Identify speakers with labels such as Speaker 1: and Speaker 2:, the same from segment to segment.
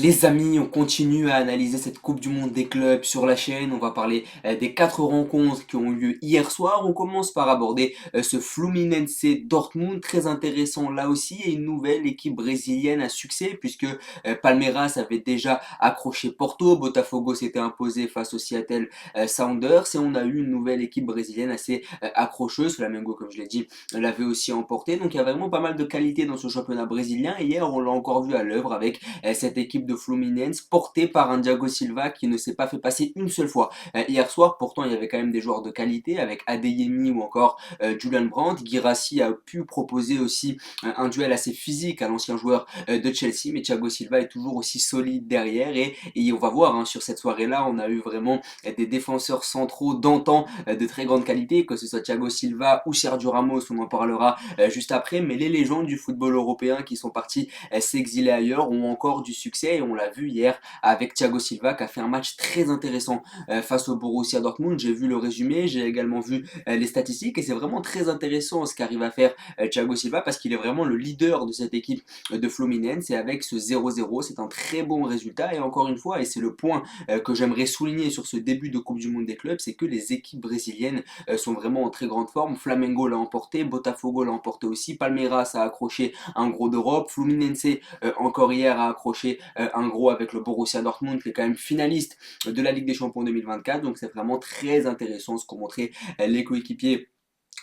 Speaker 1: Les amis, on continue à analyser cette Coupe du Monde des clubs sur la chaîne. On va parler des 4 rencontres qui ont eu lieu hier soir. On commence par aborder ce Fluminense Dortmund, très intéressant là aussi, et une nouvelle équipe brésilienne à succès puisque Palmeiras avait déjà accroché Porto, Botafogo s'était imposé face au Seattle Sounders, et on a eu une nouvelle équipe brésilienne assez accrocheuse. Flamengo, comme je l'ai dit, l'avait aussi emporté. Donc il y a vraiment pas mal de qualité dans ce championnat brésilien. Et hier, on l'a encore vu à l'œuvre avec cette équipe de Fluminense portée par un Thiago Silva qui ne s'est pas fait passer une seule fois hier soir. Pourtant, il y avait quand même des joueurs de qualité avec Adeyemi ou encore Julian Brandt. Guirassy a pu proposer aussi un duel assez physique à l'ancien joueur de Chelsea, mais Thiago Silva est toujours aussi solide derrière, et on va voir sur cette soirée-là, on a eu vraiment des défenseurs centraux d'antan de très grande qualité, que ce soit Thiago Silva ou Sergio Ramos, on en parlera juste après, mais les légendes du football européen qui sont partis s'exiler ailleurs ont encore du succès, et on l'a vu hier avec Thiago Silva qui a fait un match très intéressant face au Borussia Dortmund. J'ai vu le résumé, j'ai également vu les statistiques, et c'est vraiment très intéressant ce qu'arrive à faire Thiago Silva parce qu'il est vraiment le leader de cette équipe de Fluminense, et avec ce 0-0 c'est un très bon résultat. Et encore une fois, et c'est le point que j'aimerais souligner sur ce début de Coupe du Monde des clubs, c'est que les équipes brésiliennes sont vraiment en très grande forme. Flamengo l'a emporté, Botafogo l'a emporté aussi, Palmeiras a accroché un gros d'Europe, Fluminense encore hier a accroché un gros avec le Borussia Dortmund qui est quand même finaliste de la Ligue des Champions 2024. Donc c'est vraiment très intéressant ce qu'ont montré les coéquipiers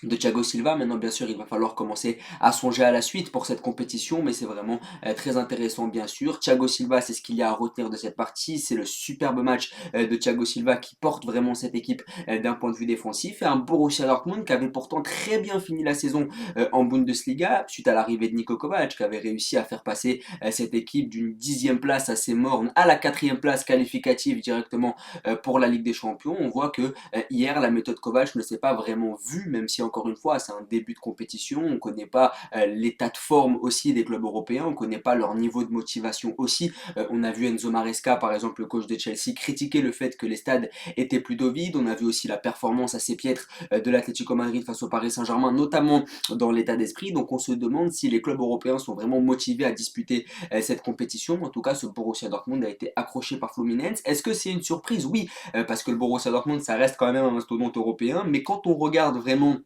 Speaker 1: de Thiago Silva. Maintenant, bien sûr, il va falloir commencer à songer à la suite pour cette compétition, mais c'est vraiment très intéressant, bien sûr. Thiago Silva, c'est ce qu'il y a à retenir de cette partie, c'est le superbe match de Thiago Silva qui porte vraiment cette équipe d'un point de vue défensif, et un Borussia Dortmund qui avait pourtant très bien fini la saison en Bundesliga, suite à l'arrivée de Niko Kovac, qui avait réussi à faire passer cette équipe d'une 10e place assez morne à la 4e place qualificative directement pour la Ligue des Champions. On voit que hier, la méthode Kovac ne s'est pas vraiment vue, même si encore une fois, c'est un début de compétition, on ne connaît pas l'état de forme aussi des clubs européens, on ne connaît pas leur niveau de motivation aussi. On a vu Enzo Maresca, par exemple, le coach de Chelsea, critiquer le fait que les stades étaient plutôt vides. On a vu aussi la performance assez piètre de l'Atlético Madrid face au Paris Saint-Germain, notamment dans l'état d'esprit. Donc on se demande si les clubs européens sont vraiment motivés à disputer cette compétition. En tout cas, ce Borussia Dortmund a été accroché par Fluminense. Est-ce que c'est une surprise? Oui, parce que le Borussia Dortmund, ça reste quand même un mastodonte européen, mais quand on regarde vraiment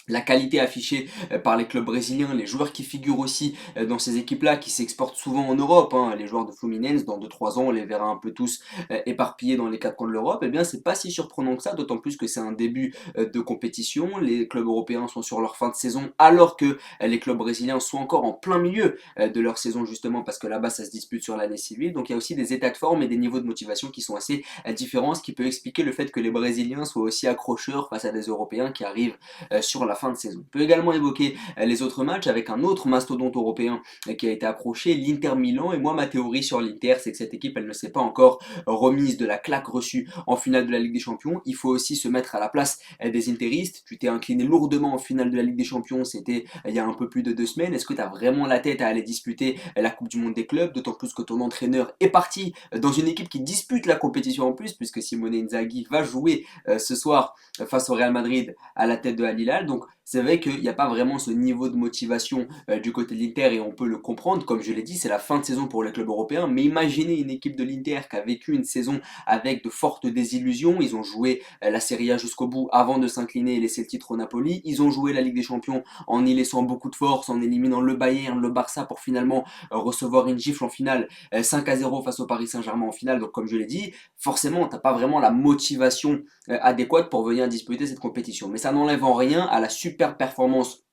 Speaker 1: la qualité affichée par les clubs brésiliens, les joueurs qui figurent aussi dans ces équipes-là, qui s'exportent souvent en Europe, les joueurs de Fluminense, dans 2-3 ans, on les verra un peu tous éparpillés dans les 4 coins de l'Europe. Eh bien, c'est pas si surprenant que ça, d'autant plus que c'est un début de compétition. Les clubs européens sont sur leur fin de saison, alors que les clubs brésiliens sont encore en plein milieu de leur saison, justement, parce que là-bas, ça se dispute sur l'année civile. Donc, il y a aussi des états de forme et des niveaux de motivation qui sont assez différents, ce qui peut expliquer le fait que les Brésiliens soient aussi accrocheurs face à des Européens qui arrivent sur la fin de saison. On peut également évoquer les autres matchs avec un autre mastodonte européen qui a été accroché, l'Inter Milan. Et moi, ma théorie sur l'Inter, c'est que cette équipe, elle ne s'est pas encore remise de la claque reçue en finale de la Ligue des Champions. Il faut aussi se mettre à la place des interistes. Tu t'es incliné lourdement en finale de la Ligue des Champions, c'était il y a un peu plus de 2 semaines. Est-ce que tu as vraiment la tête à aller disputer la Coupe du Monde des clubs, d'autant plus que ton entraîneur est parti dans une équipe qui dispute la compétition en plus, puisque Simone Inzaghi va jouer ce soir face au Real Madrid à la tête de Al Hilal. Donc c'est vrai qu'il n'y a pas vraiment ce niveau de motivation du côté de l'Inter, et on peut le comprendre. Comme je l'ai dit, c'est la fin de saison pour les clubs européens, mais imaginez une équipe de l'Inter qui a vécu une saison avec de fortes désillusions. Ils ont joué la Serie A jusqu'au bout avant de s'incliner et laisser le titre au Napoli. Ils ont joué la Ligue des Champions en y laissant beaucoup de force, en éliminant le Bayern, le Barça, pour finalement recevoir une gifle en finale, 5-0 face au Paris Saint-Germain en finale. Donc comme je l'ai dit, forcément, tu n'as pas vraiment la motivation adéquate pour venir disputer cette compétition. Mais ça n'enlève en rien à la super performance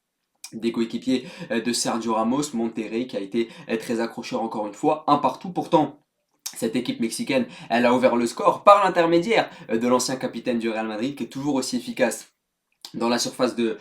Speaker 1: des coéquipiers de Sergio Ramos, Monterrey, qui a été très accrocheur encore une fois, un partout. Pourtant, cette équipe mexicaine, elle a ouvert le score par l'intermédiaire de l'ancien capitaine du Real Madrid, qui est toujours aussi efficace dans la surface de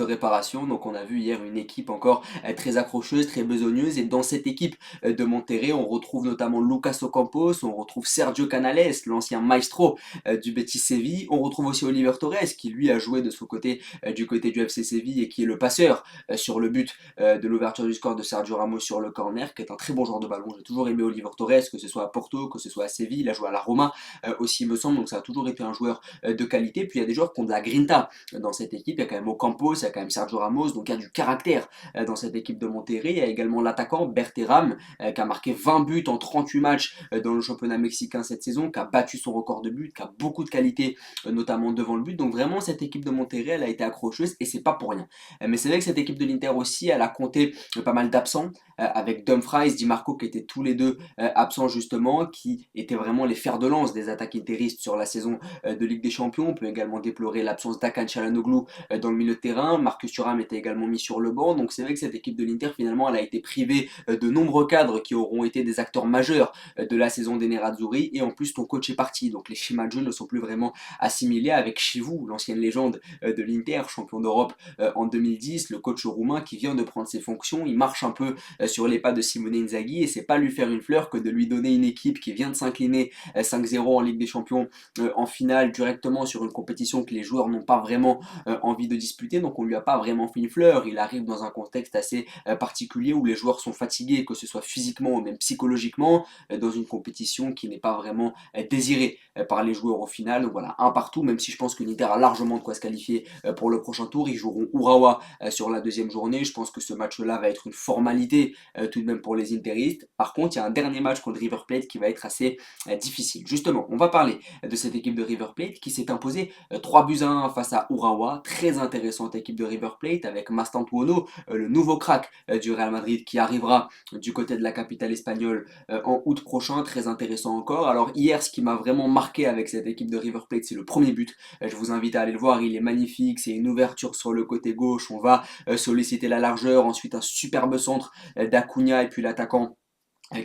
Speaker 1: réparation. Donc on a vu hier une équipe encore très accrocheuse, très besogneuse, et dans cette équipe de Monterrey, on retrouve notamment Lucas Ocampos, on retrouve Sergio Canales, l'ancien maestro du Betis Séville, on retrouve aussi Oliver Torres qui lui a joué de son côté du côté du FC Séville, et qui est le passeur sur le but de l'ouverture du score de Sergio Ramos sur le corner, qui est un très bon joueur de ballon. J'ai toujours aimé Oliver Torres, que ce soit à Porto, que ce soit à Séville, il a joué à la Roma aussi, il me semble, donc ça a toujours été un joueur de qualité. Puis il y a des joueurs qui ont de la grinta grinta dans cette équipe. Il y a quand même Ocampos, il y a quand même Sergio Ramos, donc il y a du caractère dans cette équipe de Monterrey. Il y a également l'attaquant Berteram qui a marqué 20 buts en 38 matchs dans le championnat mexicain cette saison, qui a battu son record de buts, qui a beaucoup de qualité, notamment devant le but. Donc vraiment, cette équipe de Monterrey, elle a été accrocheuse et c'est pas pour rien. Mais c'est vrai que cette équipe de l'Inter aussi, elle a compté pas mal d'absents, avec Dumfries, Di Marco qui étaient tous les deux absents justement, qui étaient vraiment les fers de lance des attaques interistes sur la saison de Ligue des Champions. On peut également déplorer l'absence d'Akan Çalhanoğlu dans le milieu de terrain. Marcus Thuram était également mis sur le banc. Donc c'est vrai que cette équipe de l'Inter, finalement, elle a été privée de nombreux cadres qui auront été des acteurs majeurs de la saison des Nerazzurri. Et en plus, ton coach est parti. Donc les schémas de jeu ne sont plus vraiment assimilés avec Chivu, l'ancienne légende de l'Inter, champion d'Europe en 2010, le coach roumain qui vient de prendre ses fonctions. Il marche un peu sur les pas de Simone Inzaghi et c'est pas lui faire une fleur que de lui donner une équipe qui vient de s'incliner 5-0 en Ligue des Champions en finale directement sur une compétition que les joueurs n'ont pas vraiment envie de disputer. Donc on lui a pas vraiment fait une fleur. Il arrive dans un contexte assez particulier où les joueurs sont fatigués, que ce soit physiquement ou même psychologiquement, dans une compétition qui n'est pas vraiment désirée par les joueurs au final. Donc voilà, un partout, même si je pense que l'Inter a largement de quoi se qualifier pour le prochain tour. Ils joueront Urawa sur la deuxième journée. Je pense que ce match-là va être une formalité tout de même pour les Interistes. Par contre, il y a un dernier match contre River Plate qui va être assez difficile. Justement, on va parler de cette équipe de River Plate qui s'est imposée 3-1 face à Urawa. Très intéressante équipe de River Plate avec Mastantuono, le nouveau crack du Real Madrid qui arrivera du côté de la capitale espagnole en août prochain. Très intéressant encore. Alors hier, ce qui m'a vraiment marqué avec cette équipe de River Plate, c'est le premier but. Je vous invite à aller le voir, il est magnifique. C'est une ouverture sur le côté gauche. On va solliciter la largeur. Ensuite, un superbe centre d'Acuna et puis l'attaquant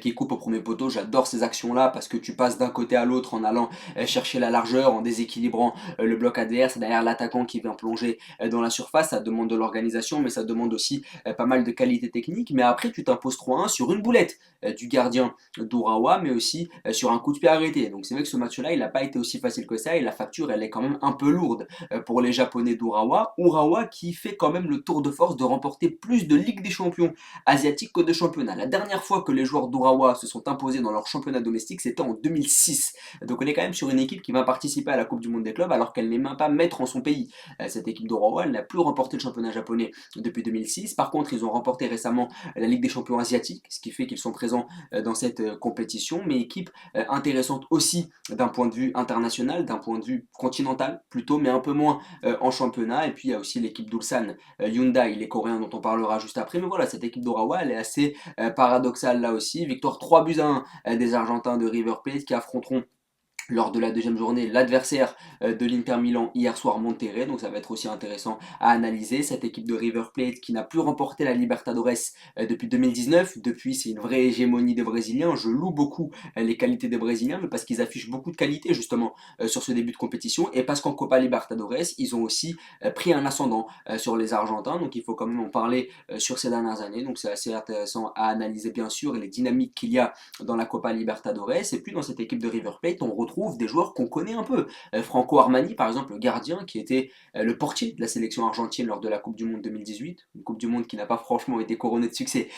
Speaker 1: qui coupe au premier poteau. J'adore ces actions-là parce que tu passes d'un côté à l'autre en allant chercher la largeur, en déséquilibrant le bloc adverse. Derrière l'attaquant qui vient plonger dans la surface, ça demande de l'organisation, mais ça demande aussi pas mal de qualité technique. Mais après, tu t'imposes 3-1 sur une boulette du gardien d'Urawa, mais aussi sur un coup de pied arrêté. Donc c'est vrai que ce match-là, il n'a pas été aussi facile que ça et la facture, elle est quand même un peu lourde pour les Japonais d'Urawa. Urawa qui fait quand même le tour de force de remporter plus de Ligue des Champions asiatiques que de championnat. La dernière fois que les joueurs d'Urawa se sont imposés dans leur championnat domestique, c'était en 2006. Donc on est quand même sur une équipe qui va participer à la Coupe du Monde des clubs alors qu'elle n'est même pas maître en son pays. Cette équipe d'Urawa, elle n'a plus remporté le championnat japonais depuis 2006. Par contre, ils ont remporté récemment la Ligue des champions asiatiques, ce qui fait qu'ils sont présents dans cette compétition, mais équipe intéressante aussi d'un point de vue international, d'un point de vue continental plutôt, mais un peu moins en championnat. Et puis il y a aussi l'équipe d'Ulsan Hyundai, les Coréens dont on parlera juste après. Mais voilà, cette équipe d'Urawa, elle est assez paradoxale là aussi. Victoire 3-1 des Argentins de River Plate qui affronteront lors de la deuxième journée l'adversaire de l'Inter Milan hier soir, Monterrey. Donc ça va être aussi intéressant à analyser. Cette équipe de River Plate qui n'a plus remporté la Libertadores depuis 2019. Depuis, c'est une vraie hégémonie des Brésiliens. Je loue beaucoup les qualités des Brésiliens, mais parce qu'ils affichent beaucoup de qualité justement sur ce début de compétition et parce qu'en Copa Libertadores, ils ont aussi pris un ascendant sur les Argentins. Donc il faut quand même en parler sur ces dernières années. Donc c'est assez intéressant à analyser bien sûr et les dynamiques qu'il y a dans la Copa Libertadores. Et puis dans cette équipe de River Plate, on retrouve des joueurs qu'on connaît un peu. Franco Armani, par exemple, le gardien qui était le portier de la sélection argentine lors de la Coupe du Monde 2018, une Coupe du Monde qui n'a pas franchement été couronnée de succès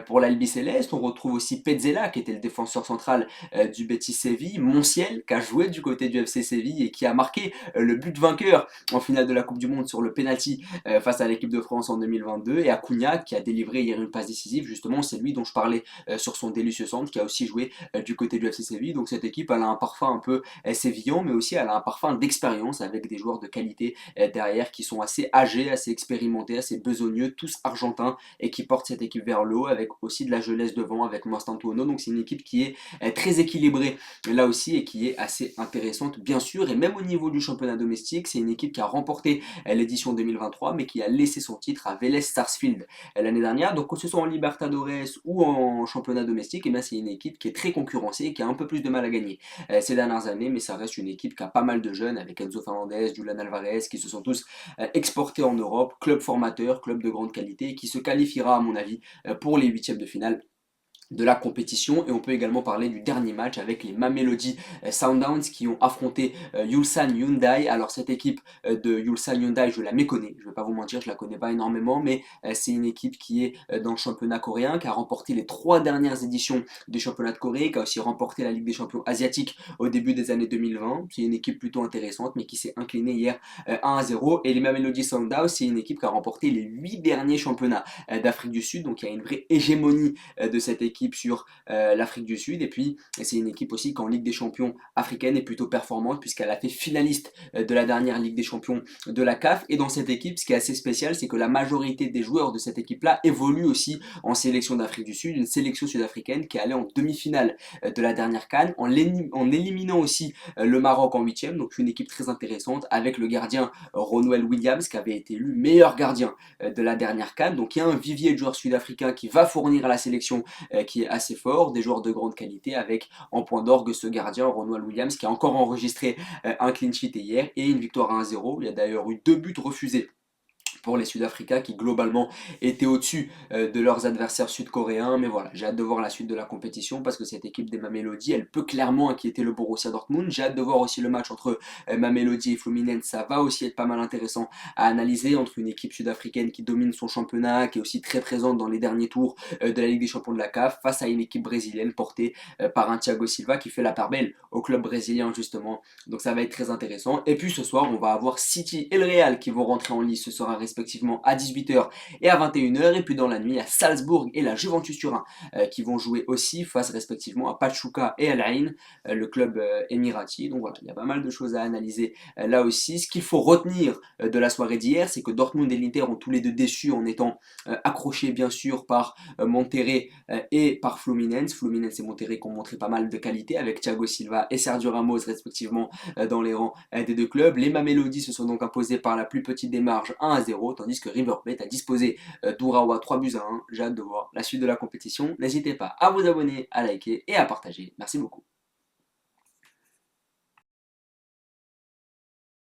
Speaker 1: pour l'Albi Céleste. On retrouve aussi Petzela, qui était le défenseur central du Betis Séville, Montiel, qui a joué du côté du FC Séville et qui a marqué le but vainqueur en finale de la Coupe du Monde sur le penalty face à l'équipe de France en 2022, et Acuna, qui a délivré hier une passe décisive. Justement, c'est lui dont je parlais sur son délicieux centre, qui a aussi joué du côté du FC Séville. Donc cette équipe, elle a un parfum un peu sévillan, mais aussi elle a un parfum d'expérience avec des joueurs de qualité derrière qui sont assez âgés, assez expérimentés, assez besogneux, tous argentins et qui portent cette équipe vers le haut avec aussi de la jeunesse devant avec Mastantuono. Donc c'est une équipe qui est très équilibrée là aussi et qui est assez intéressante bien sûr. Et même au niveau du championnat domestique, c'est une équipe qui a remporté l'édition 2023 mais qui a laissé son titre à Vélez Sarsfield l'année dernière. Donc que ce soit en Libertadores ou en championnat domestique, et bien c'est une équipe qui est très concurrencée et qui a un peu plus de mal à gagner ces dernières années, mais ça reste une équipe qui a pas mal de jeunes avec Enzo Fernandez, Julian Alvarez, qui se sont tous exportés en Europe, club formateur, club de grande qualité, et qui se qualifiera à mon avis pour les huitièmes de finale de la compétition. Et on peut également parler du dernier match avec les Mamelody Sundowns qui ont affronté Ulsan Hyundai. Alors cette équipe de Ulsan Hyundai, je la méconnais, je ne vais pas vous mentir, je la connais pas énormément, mais c'est une équipe qui est dans le championnat coréen, qui a remporté les 3 dernières éditions du championnat de Corée, qui a aussi remporté la Ligue des champions asiatiques au début des années 2020. C'est une équipe plutôt intéressante, mais qui s'est inclinée hier 1-0. Et les Mamelody Sundowns, c'est une équipe qui a remporté les 8 derniers championnats d'Afrique du Sud, donc il y a une vraie hégémonie de cette équipe sur l'Afrique du Sud. Et puis c'est une équipe aussi qui en Ligue des Champions africaine est plutôt performante puisqu'elle a fait finaliste de la dernière Ligue des Champions de la CAF. Et dans cette équipe, ce qui est assez spécial, c'est que la majorité des joueurs de cette équipe-là évoluent aussi en sélection d'Afrique du Sud, une sélection sud-africaine qui est allée en demi-finale de la dernière CAN, en éliminant aussi le Maroc en huitième. Donc une équipe très intéressante avec le gardien Ronwell Williams qui avait été élu meilleur gardien de la dernière CAN. Donc il y a un vivier de joueurs sud-africains qui va fournir à la sélection qui est assez fort, des joueurs de grande qualité avec en point d'orgue ce gardien Ronwell Williams qui a encore enregistré un clean sheet hier et une victoire à 1-0. Il y a d'ailleurs eu 2 buts refusés pour les Sud-Africains qui globalement étaient au-dessus de leurs adversaires sud-coréens. Mais voilà, j'ai hâte de voir la suite de la compétition parce que cette équipe des Mamelody, elle peut clairement inquiéter le Borussia Dortmund. J'ai hâte de voir aussi le match entre Mamelody et Fluminense. Ça va aussi être pas mal intéressant à analyser entre une équipe sud-africaine qui domine son championnat, qui est aussi très présente dans les derniers tours de la Ligue des Champions de la CAF, face à une équipe brésilienne portée par un Thiago Silva qui fait la part belle au club brésilien justement. Donc ça va être très intéressant. Et puis ce soir, on va avoir City et le Real qui vont rentrer en lice. Ce sera respectivement à 18h et à 21h. Et puis dans la nuit, à Salzbourg et la Juventus Turin qui vont jouer aussi face respectivement à Pachuca et Al Ain, le club émirati. Donc voilà, il y a pas mal de choses à analyser là aussi. Ce qu'il faut retenir de la soirée d'hier, c'est que Dortmund et l'Inter ont tous les deux déçus en étant accrochés bien sûr par Monterrey et par Fluminense. Fluminense et Monterrey qui ont montré pas mal de qualité avec Thiago Silva et Sergio Ramos respectivement dans les rangs des deux clubs. Les Mamelody se sont donc imposés par la plus petite des marges 1-0, tandis que River Plate a disposé d'Urawa 3-1. J'ai hâte de voir la suite de la compétition. N'hésitez pas à vous abonner, à liker et à partager. Merci beaucoup.